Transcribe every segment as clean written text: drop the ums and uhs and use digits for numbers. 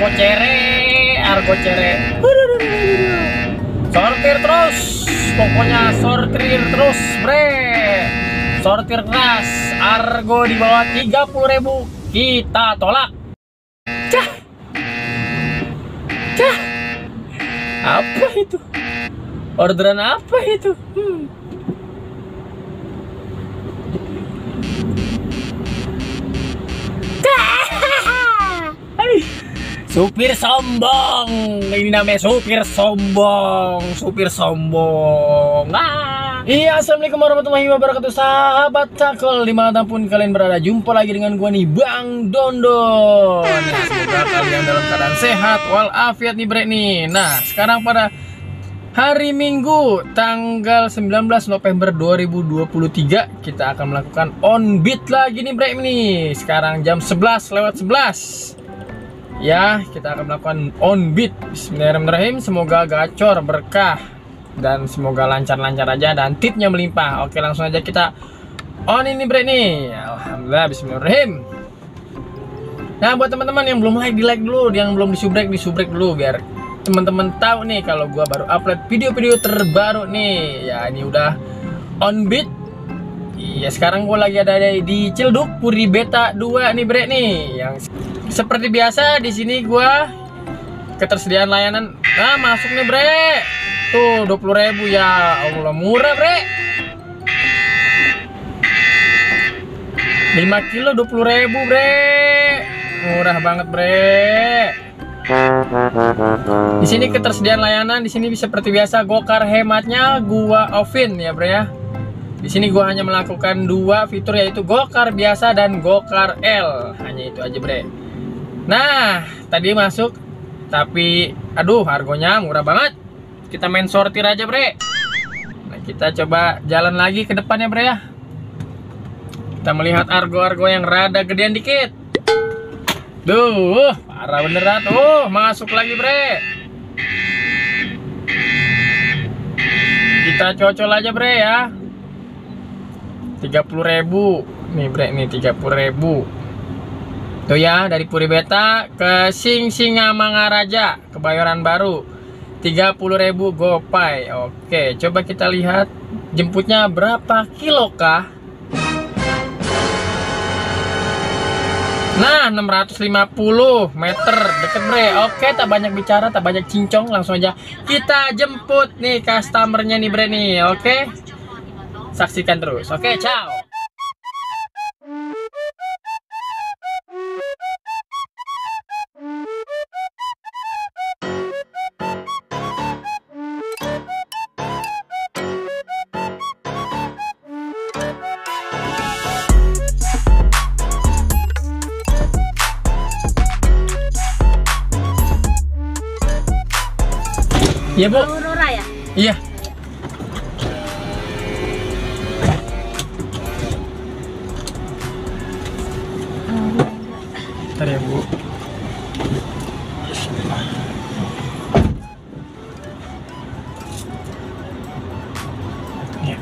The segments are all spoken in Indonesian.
argo cere. Sortir terus, pokoknya sortir terus, bre. Sortir keras, argo di bawah 30.000 kita tolak. Cah, apa itu? Orderan apa itu? Supir sombong, ini namanya supir sombong. Iya, assalamualaikum warahmatullahi wabarakatuh, sahabat cakol dimanapun kalian berada. Jumpa lagi dengan gua nih, Bang Dondon. Nah, semoga kalian dalam keadaan sehat walafiat nih, bre nih. Nah, sekarang pada hari Minggu tanggal 19 November 2023 kita akan melakukan on beat lagi nih, bre nih. Sekarang jam 11:11. Ya, kita akan melakukan on beat. Bismillahirrahmanirrahim. Semoga gacor, berkah, dan semoga lancar-lancar aja dan tipnya melimpah. Oke, langsung aja kita on ini, bre nih. Alhamdulillah, bismillahirrahmanirrahim. Nah, buat teman-teman yang belum like, di like dulu. Yang belum disubrek dulu, biar teman-teman tahu nih kalau gua baru upload video-video terbaru nih. Ya, ini udah on beat. Iya, sekarang gua lagi ada di Ciledug Puri Beta 2 nih, bre nih. Yang seperti biasa di sini gua ketersediaan layanan. Nah, masuk nih, bre. Tuh 20.000 ya. Allah, murah, bre. 5 kilo 20.000, bre. Murah banget, bre. Di sini ketersediaan layanan. Di sini seperti biasa gokar hematnya gua offin ya, bre ya. Di sini gua hanya melakukan 2 fitur, yaitu gokar biasa dan gokar L. Hanya itu aja, bre. Nah, tadi masuk, tapi aduh, harganya murah banget. Kita main sortir aja, bre. Nah, kita coba jalan lagi ke depannya, bre ya. Kita melihat argo-argo yang rada gedean dikit. Duh, parah beneran tuh. Masuk lagi, bre. Kita cocol aja, bre ya. 30.000 nih, bre nih, 30.000. Tuh ya, dari Puri Beta ke Singamangaraja, Kebayoran Baru, 30.000 gopay. Oke, coba kita lihat jemputnya berapa kilo kah? Nah, 650 meter, deket, bre. Oke, tak banyak bicara, tak banyak cincong, langsung aja kita jemput nih customernya nih, bre nih. Oke, saksikan terus. Oke, ciao. Iya, Bu. Aurora ya? Iya. Bentar ya, Bu. Ya.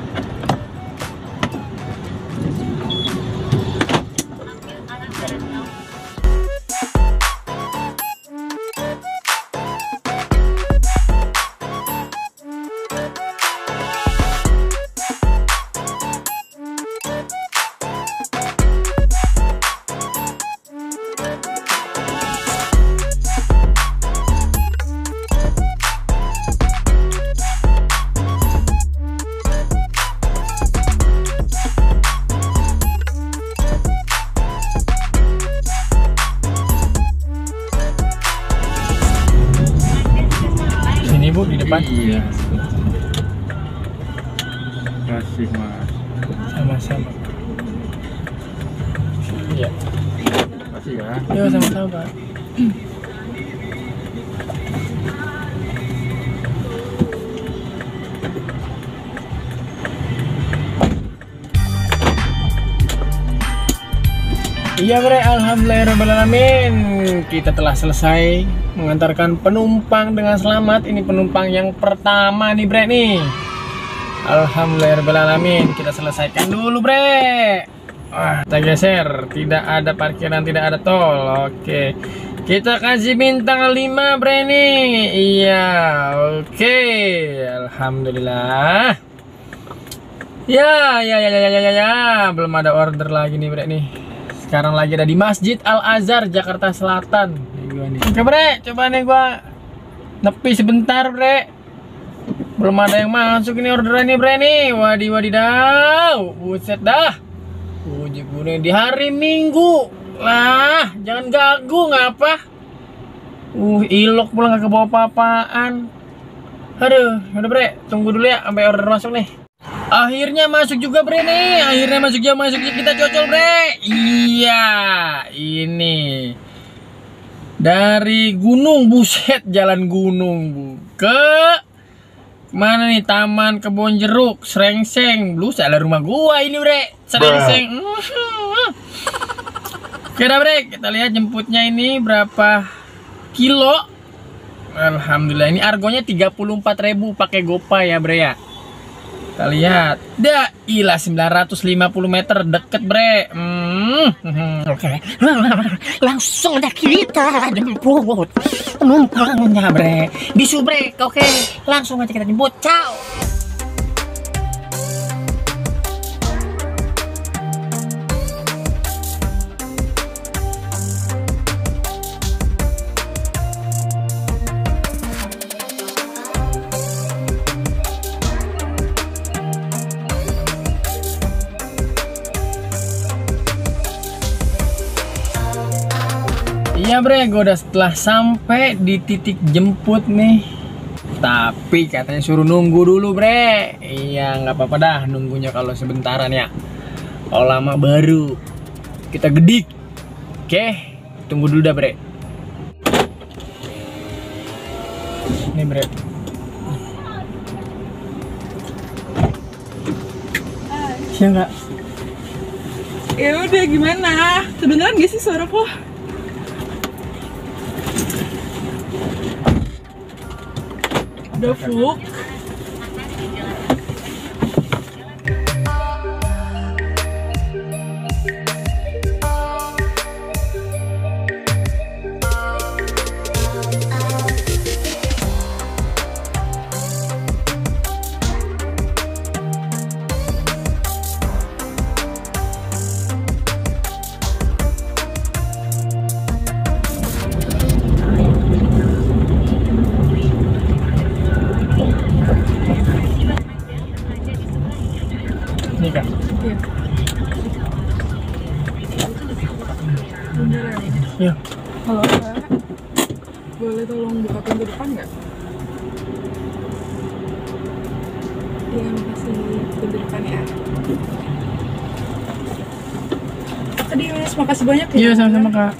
Bu, di depan. Iya. Kasih, Mas. Sama-sama. Iya. Kasih ya. Iya, sama-sama, Pak. Iya, bre, alhamdulillahirrahmanirrahim. Kita telah selesai mengantarkan penumpang dengan selamat. Ini penumpang yang pertama nih, bre nih. Alhamdulillahirrahmanirrahim. Kita selesaikan dulu, bre. Wah, kita geser. Tidak ada parkiran, tidak ada tol. Oke, Kita kasih bintang 5 bre nih. Iya, oke. Alhamdulillah. Ya. Belum ada order lagi nih bre nih. Sekarang lagi ada di Masjid Al Azhar Jakarta Selatan. Oke bre, coba nih gua nepi sebentar bre. Belum ada yang masuk ini orderan nih bre nih. Wadidaw, buset dah. Uji kuning di hari Minggu. Lah, jangan gagu ngapa? Ilok pula nggak kebawa apa-apaan. Aduh, udah bre, tunggu dulu ya sampai order masuk nih. Akhirnya masuk juga bre nih. Akhirnya masuk kita cocol bre. Iya, ini dari gunung, buset, jalan gunung bu. Ke mana nih? Taman Kebon Jeruk, Srengseng. Lu salah rumah gua ini bre. Srengseng. Oke dah bre, kita lihat jemputnya ini berapa kilo. Alhamdulillah, ini argonya 34.000 pakai GoPay ya bre ya. Kita lihat. Dah, ilah 950 meter, deket bre. Oke. Langsung dah kita jemput penumpangnya bre. Bisu bre, oke. Langsung aja kita jemput. Ciao. Iya bre, gue udah setelah sampai di titik jemput nih. Tapi katanya suruh nunggu dulu bre. Iya nggak apa-apa dah nunggunya kalau sebentaran ya. Kalau lama baru kita gedik. Oke, tunggu dulu dah bre. Nih bre. Siap nggak? Ya udah gimana? Kedengeran gak sih suara kok? Udah Fuk. Nih kak. Iya. Beneran. Iya. Halo Kak, boleh tolong buka pintu depan nggak? Iya, makasih. Pintu depan ya. Tadi Mas, makasih banyak ya. Iya sama-sama kak.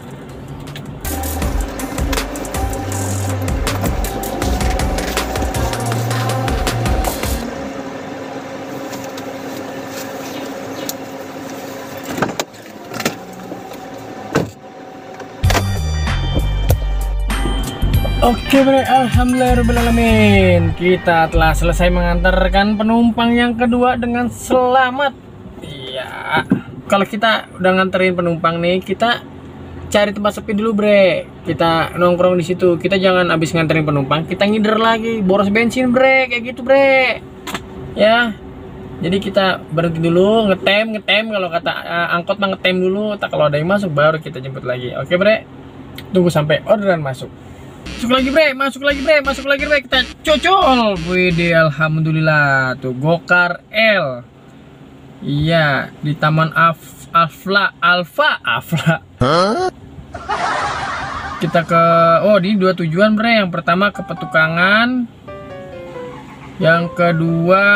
Oke bre, alhamdulillahirobbilalamin. Kita telah selesai mengantarkan penumpang yang kedua dengan selamat. Iya. Kalau kita udah nganterin penumpang nih, kita cari tempat sepi dulu bre. Kita nongkrong di situ. Kita jangan abis nganterin penumpang, kita ngider lagi, boros bensin bre, kayak gitu bre. Ya. Jadi kita berhenti dulu, ngetem. Kalau kata angkot mah ngetem dulu. Tak kalau ada yang masuk baru kita jemput lagi. Oke bre. Tunggu sampai orderan masuk. Masuk lagi bre, kita cocol. Wede, alhamdulillah. Tuh Gokar L. Iya, di Taman Alfa. Kita ke, ini 2 tujuan bre. Yang pertama ke Petukangan, yang kedua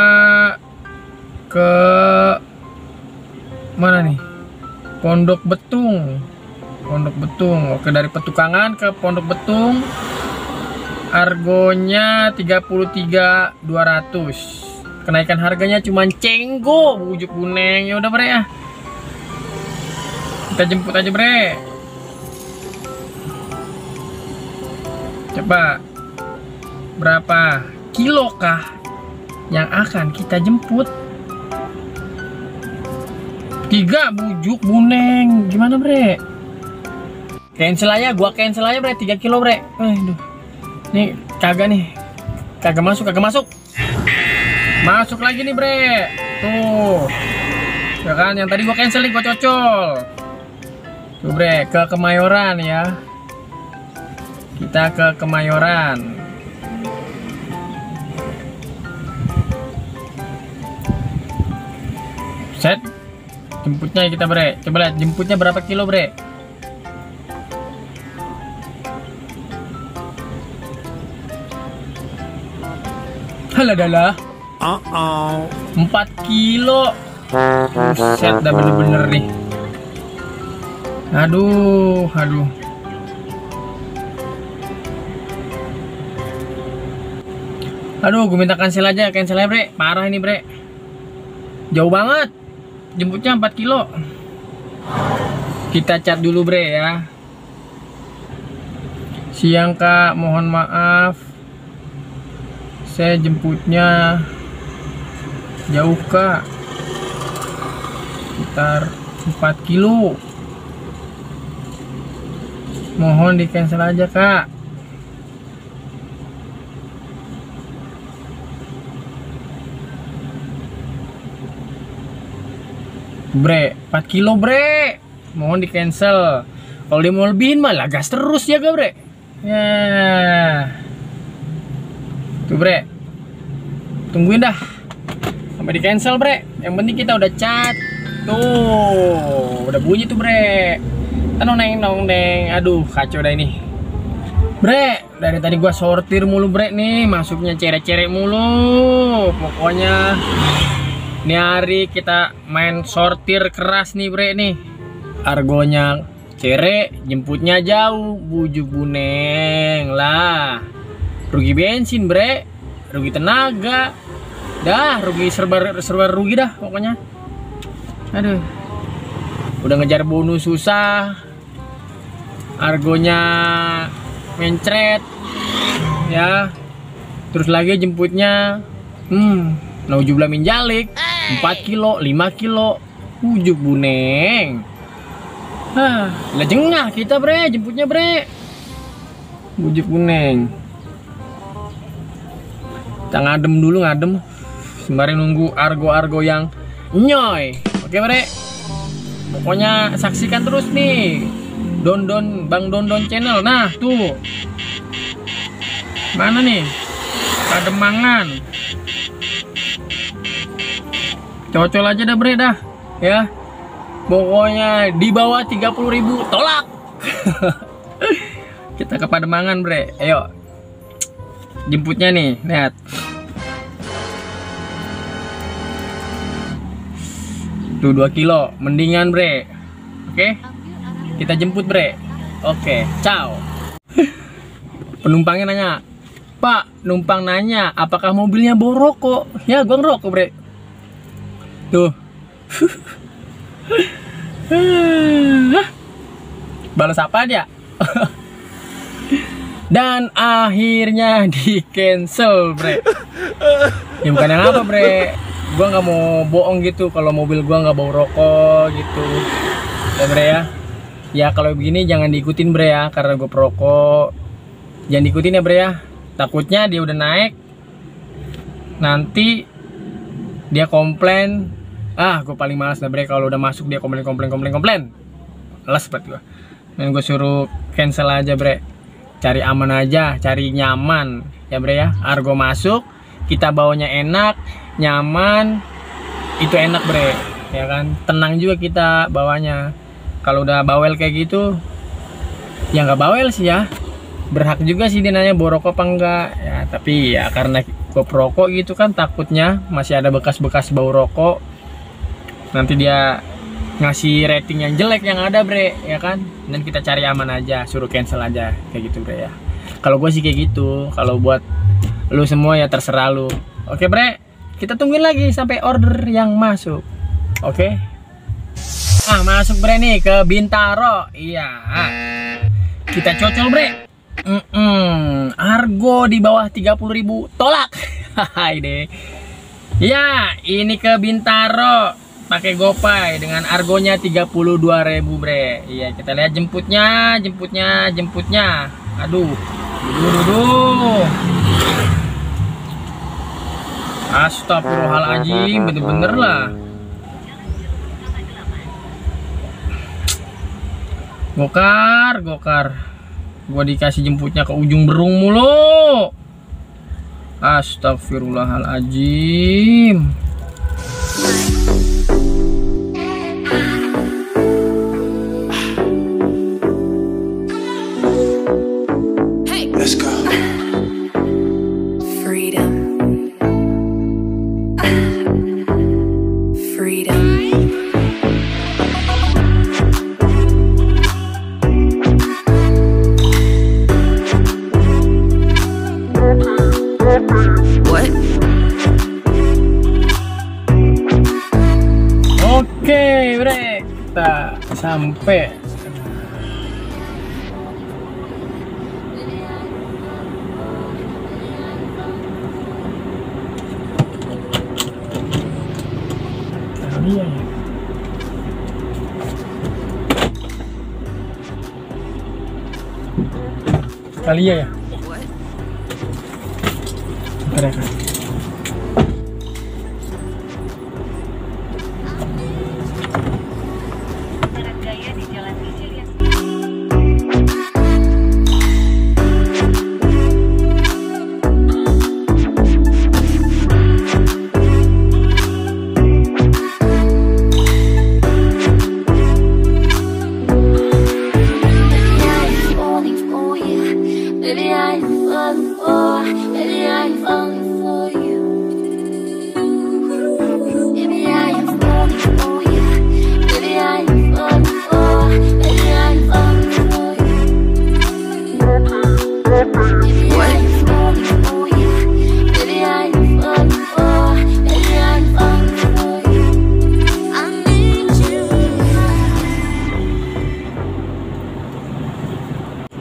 ke mana nih? Pondok Betung. Oke, dari Petukangan ke Pondok Betung argonya 33.200. Kenaikan harganya cuma cenggo bujuk kuning. Ya udah bre ya. Kita jemput aja bre. Coba berapa kilo kah yang akan kita jemput? 3 bujuk buneng. Gimana bre? Cancel aja, gua cancel aja bre, 3 kilo bre. Aduh. Nih kagak nih. Kagak masuk. Masuk lagi nih bre. Tuh. Ya kan, yang tadi gua cancel nih, gua cocol. Tuh bre, ke Kemayoran ya. Kita ke Kemayoran. Set. Jemputnya kita bre. Coba lihat jemputnya berapa kilo bre. Halah. 4 kilo. Buset, dah bener-bener nih. Aduh. Aduh, gue minta cancel aja bre. Parah ini bre. Jauh banget. Jemputnya 4 kilo. Kita cat dulu bre ya. Siang kak, mohon maaf. Saya jemputnya jauh kak. Sekitar 4 kilo. Mohon di cancel aja kak. Bre, 4 kilo bre. Mohon di cancel. Kalau dia mau lebihin malah gas terus ya gak bre. Ya. Tuh bre. Tungguin dah sampai di cancel bre. Yang penting kita udah cat. Tuh, udah bunyi tuh bre. Nong neng. Aduh, kacau dah ini. Bre, dari tadi gua sortir mulu bre nih, masuknya cere-cere mulu. Pokoknya ini hari kita main sortir keras nih bre nih. Argonya cere, jemputnya jauh, bujuk buneng lah. Rugi bensin bre, rugi tenaga, dah rugi serba rugi dah pokoknya. Aduh, udah ngejar bonus susah, argonya mencret, ya. Terus lagi jemputnya, naujubillah min jalik, 4 kilo, 5 kilo, bujuk buneng. Lah jengah kita bre, jemputnya bre, bujuk buneng. Kita ngadem dulu, sembari nunggu argo-argo yang nyoy. Oke bre, pokoknya saksikan terus nih Bang Dondon channel. Nah tuh, mana nih Pademangan. Cocol aja dah bre dah ya. Pokoknya di bawah 30.000 tolak. Kita ke Pademangan bre. Ayo jemputnya nih, lihat. Tuh 2 kilo, mendingan bre. Oke, kita jemput bre. Oke, ciao. Penumpangnya nanya, Pak, numpang nanya apakah mobilnya bawa rokok. Ya gua ngerokok bre. Tuh. Balas apa dia? Dan akhirnya di cancel bre. Ya bukan yang apa bre, gua nggak mau bohong gitu kalau mobil gua nggak bawa rokok gitu ya bre ya. Ya kalau begini jangan diikutin bre ya, karena gue perokok. Jangan diikutin ya bre ya, takutnya dia udah naik nanti dia komplain. Gue paling malas dah bre kalau udah masuk dia komplain. Les banget gue. Dan gue suruh cancel aja bre. Cari aman aja, cari nyaman ya bre ya. Argo masuk, kita bawanya enak, nyaman, itu enak bre ya kan. Tenang juga kita bawanya. Kalau udah bawel kayak gitu, ya nggak bawel sih ya. Berhak juga sih dia nanya bawa rokok apa enggak ya. Tapi ya karena gue perokok gitu kan, takutnya masih ada bekas-bekas bau rokok, nanti dia ngasih rating yang jelek yang ada bre ya kan. Dan kita cari aman aja, suruh cancel aja kayak gitu bre ya. Kalau gue sih kayak gitu. Kalau buat lu semua ya terserah lu. Oke bre, kita tungguin lagi sampai order yang masuk. Oke. Masuk bre nih ke Bintaro. Iya, kita cocol bre. Argo di bawah 30.000 tolak. Hai deh. Ya, ini ke Bintaro. pakai GoPay dengan argonya 32.000 bre. Iya, kita lihat jemputnya. Aduh. Duh. Astagfirullahaladzim, bener-bener lah. Gokar. Gua dikasih jemputnya ke ujung Berung mulu. Astagfirullahaladzim. Let's go. Freedom. What? Oke, bre, kita sampai. Iya ya. Kali ya. Mereka.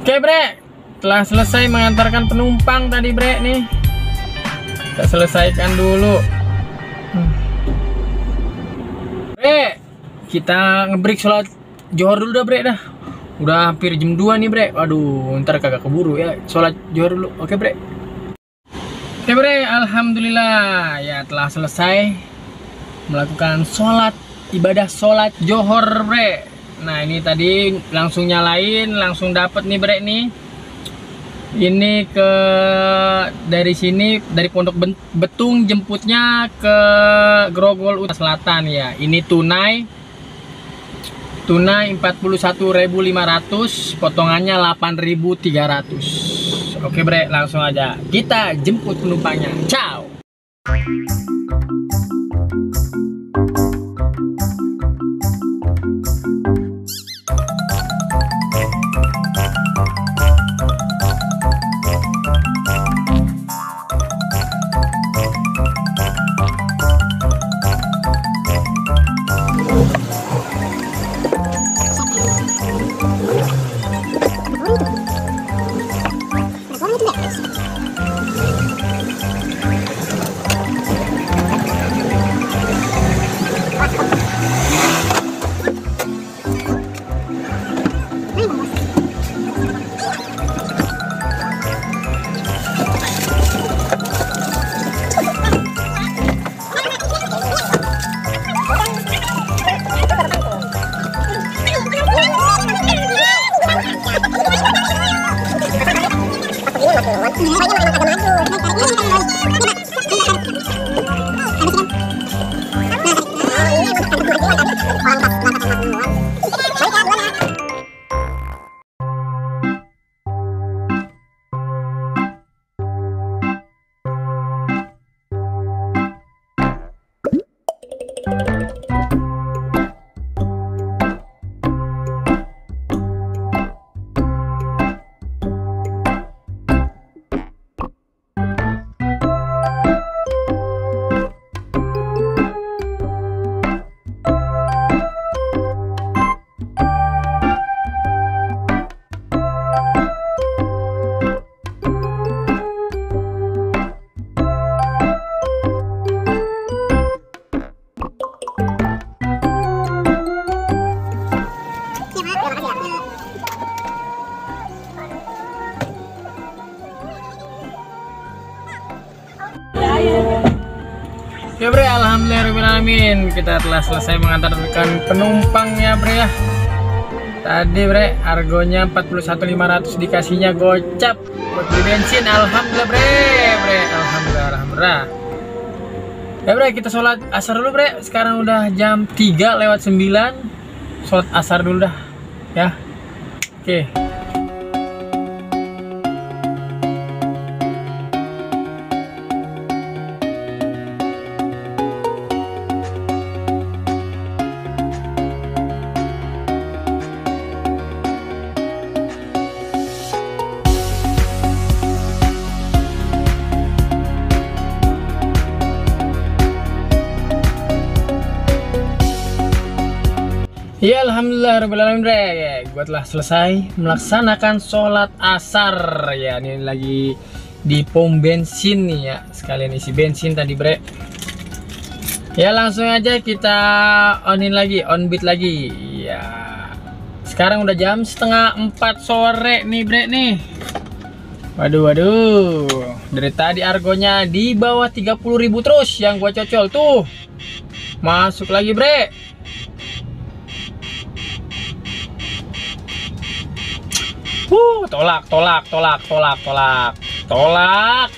Oke bre, telah selesai mengantarkan penumpang tadi bre nih. Kita selesaikan dulu. Bre, kita ngebreak sholat johor dulu dah bre dah. Udah hampir jam 2 nih bre. Waduh, ntar kagak keburu ya. Sholat johor dulu. Oke bre. Oke bre, alhamdulillah ya telah selesai melakukan sholat, ibadah sholat johor bre. Nah ini tadi langsung nyalain, langsung dapet nih bre nih. Ini dari sini, dari Pondok Betung jemputnya ke Grogol Utara Selatan ya. Ini tunai 41.500, potongannya 8.300. Oke bre, langsung aja kita jemput penumpangnya. Ciao. Ya bre, alhamdulillahirobbilalamin, kita telah selesai mengantarkan penumpang ya bre ya. Tadi bre, argonya 41.500, dikasihnya gocap buat beli bensin. Alhamdulillah bre, alhamdulillah. Ya bre, kita sholat asar dulu bre. Sekarang udah jam 3:09. Sholat asar dulu dah ya. Oke. Ya alhamdulillahirobbilalamin bre, gue telah selesai melaksanakan sholat asar ya. Ini lagi di pom bensin nih ya, sekalian isi bensin tadi bre. Ya langsung aja kita onin lagi, on beat lagi ya. Sekarang udah jam 3:30 sore nih bre nih. Waduh, dari tadi argonya di bawah 30.000 terus yang gua cocol tuh. Masuk lagi bre. Tolak,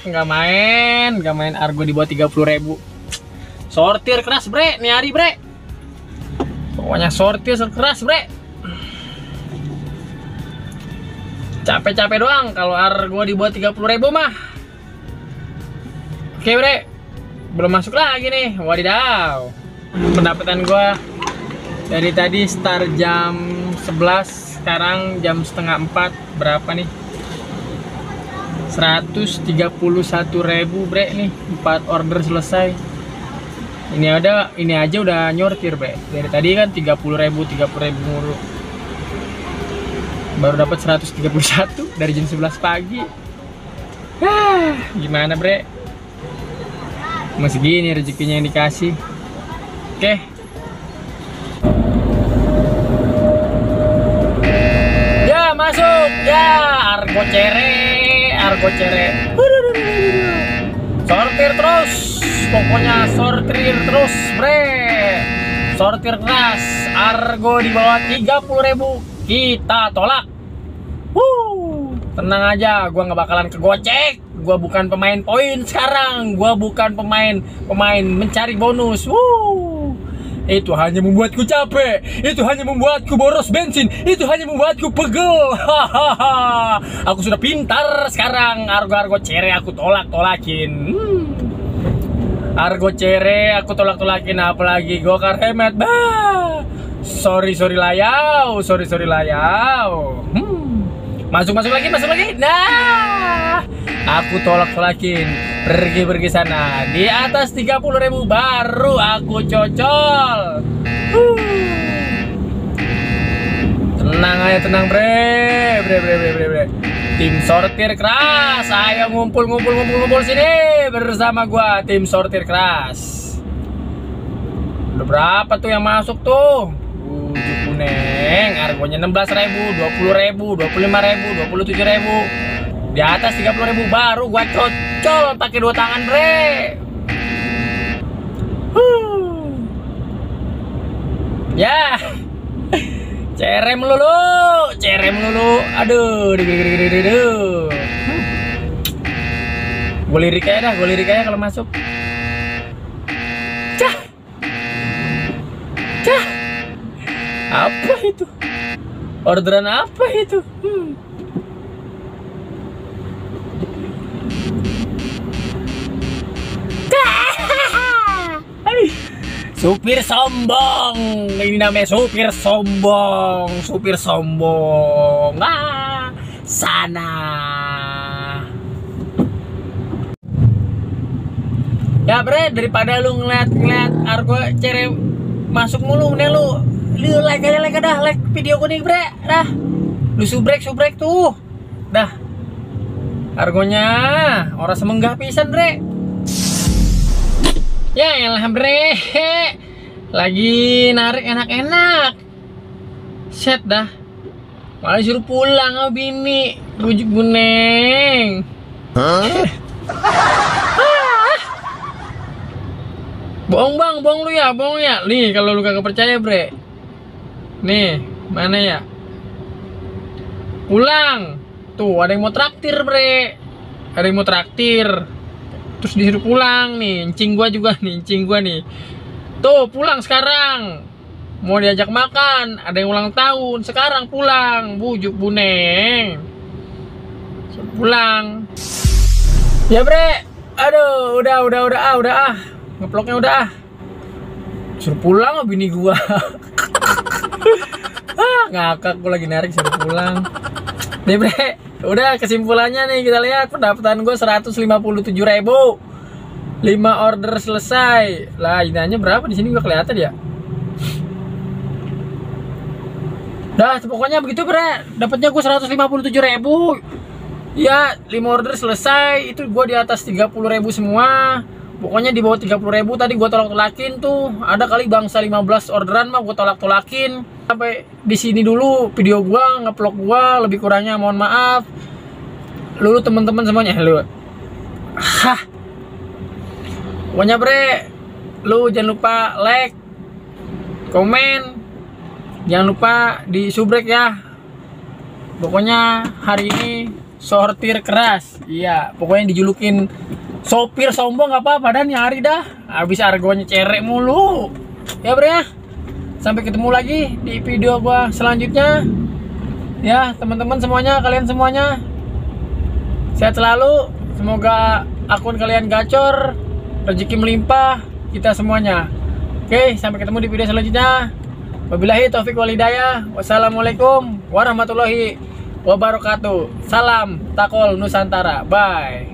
nggak main argo di bawah 30.000. Sortir keras bre, nih hari bre. Pokoknya sortir keras bre. Capek-capek doang kalau argo di bawah 30.000 mah. Oke bre, belum masuk lagi nih, wadidaw. Pendapatan gua dari tadi start jam 11. Sekarang jam 3:30, berapa nih? 131.000 bre nih, 4 order selesai. Ini aja udah nyortir bre. Dari tadi kan 30.000 mulu. Baru dapat 131 dari jam 11 pagi. Gimana bre? Masih gini rezekinya yang dikasih. Oke. Masuk ya, argo cere. Sortir terus, pokoknya sortir terus bre. Sortir keras, argo di bawah 30.000 kita tolak. Tenang aja, gua nggak bakalan kegocek. Gua bukan pemain poin sekarang, gua bukan pemain mencari bonus. Itu hanya membuatku capek, itu hanya membuatku boros bensin, itu hanya membuatku pegel. Aku sudah pintar sekarang. Argo cere aku tolakin. Argo cere aku tolakin, apalagi gokar hemat. Sorry layau. Masuk lagi. Nah, aku tolakin. Pergi sana. Di atas 30.000 baru aku cocol. Tenang bre. Tim sortir keras, ayo ngumpul sini bersama gua, tim sortir keras. Udah berapa tuh yang masuk tuh? Ujuk kuning, argonya 16.000, 20.000, 25.000, 27.000. Di atas 30.000 baru gua cocol pakai 2 tangan bre. Ya. Cerem lulu. Aduh. Gue lirik aja kalau masuk. Cah. Apa itu? Orderan apa itu? Supir sombong, ini namanya supir sombong. Sana. Ya bre, daripada lu ngeliat argo cere masuk mulu, mending lu like aja dah, like video gue nih bre, dah. Lu subrek tuh, dah. Argonya orang semenggah pisan bre. Ya elah bre, lagi narik enak-enak. Set dah, malah suruh pulang sama bini, bujuk buneng. Bohong bang, bohong lu ya, bohong ya. Nih kalau lu kagak percaya bre, nih mana ya? Pulang. Tuh ada yang mau traktir bre, ada yang mau traktir. Terus disuruh pulang nih, encing gua juga nih, encing gua nih. Tuh pulang sekarang. Mau diajak makan, ada yang ulang tahun, sekarang pulang, bujuk buneng. Pulang. Ya bre, aduh, udah ngeploknya udah. Suruh pulang bini gua. Ngakak gua lagi narik suruh pulang. Nih bre, udah kesimpulannya nih kita lihat pendapatan gua 157.000. 5 order selesai. Lah inanya berapa di sini gua kelihatan ya? Dah, pokoknya begitu bre. Dapatnya gue 157.000. Ya, 5 order selesai. Itu gue di atas 30.000 semua. Pokoknya di bawah 30.000 tadi gue tolak-tolakin tuh. Ada kali bangsa 15 orderan mah gue tolak-tolakin. Sampai di sini dulu video gue, ngeplok gue. Lebih kurangnya mohon maaf. Lu teman-teman semuanya, lu. Hah. Pokoknya bre, lu jangan lupa like, komen. Jangan lupa di subrek ya. Pokoknya hari ini sortir keras. Iya, pokoknya dijulukin sopir sombong gak apa-apa dan nyari dah. Habis argonya cerek mulu. Ya bre ya. Sampai ketemu lagi di video gua selanjutnya. Ya, teman-teman semuanya, kalian semuanya sehat selalu. Semoga akun kalian gacor, rezeki melimpah kita semuanya. Oke, sampai ketemu di video selanjutnya. Wabillahi taufiq wal hidayah. Wassalamualaikum warahmatullahi wabarakatuh. Salam Takol Nusantara. Bye.